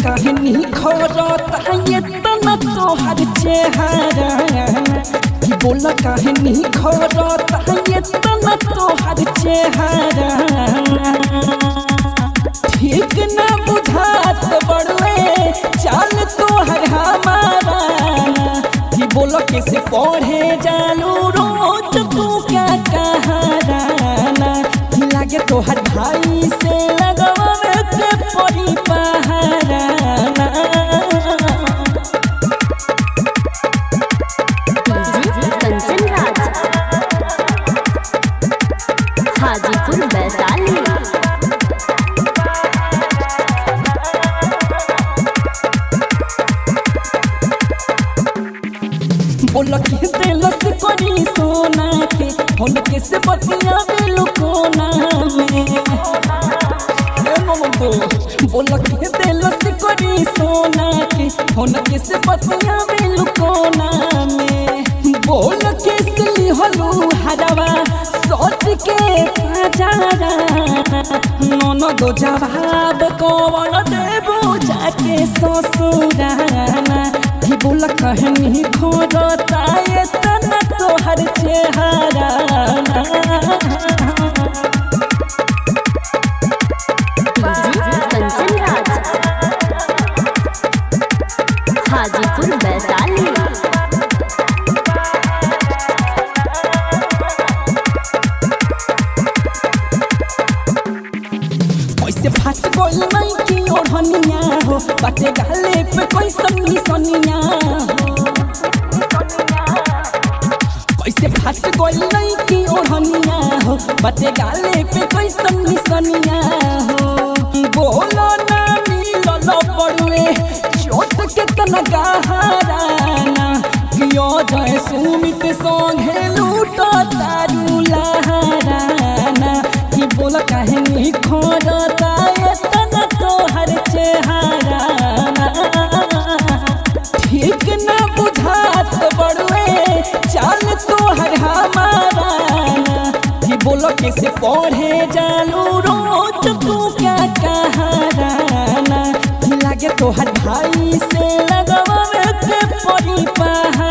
कहनी खोरता ये तना तोहर चेहरा कि बोला कहनी खोरता ये तना तोहर चेहरा ठीक ना बुझात बड़वे चाल तोहर हमारा कि बोला कैसे पढ़े जानू रोज तू क्या कहाना लागे तोहर भाई से लगावे के पड़ी पहाड़ा कंचन राज हाजीपुर वैशाली। बोला कि दिलस करी सोना के हम कैसे बतिया बेलू कोना में बोला कि दिलस करी सोना के हम कैसे बतिया बेलू कोना में बोल के सिली हलू हरवा सोच के पजारा नोनो दो जवाब कौन देबो जाके ससुराना बोला कहनी खोरता ये तना तोहर चेहरा कंचन राज हाजीपुर वैशाली। कैसे फाट गइल नहीं कि ओढ़निया हो बाटे गाले पे कोई सन्नी सनिया हो कैसे फाट गइल नहीं कि ओढ़निया हो बाटे गाले पे कोई सन्नी सनिया हो बोलो ना मिलल पड़वे चोट के तना गहराना कियो जय सुमित संगे लूटो तारू लहराना कि बोला कहनी खोरता ये तना तोहर चेहरा ठीक ना बुझात बड़वे चाल तोहर हमारा कि बोलो कैसे पढ़े जानू रोज तू क्या कहाना लागे तोहर भाई से लगावे के पड़ी पहाड़ा।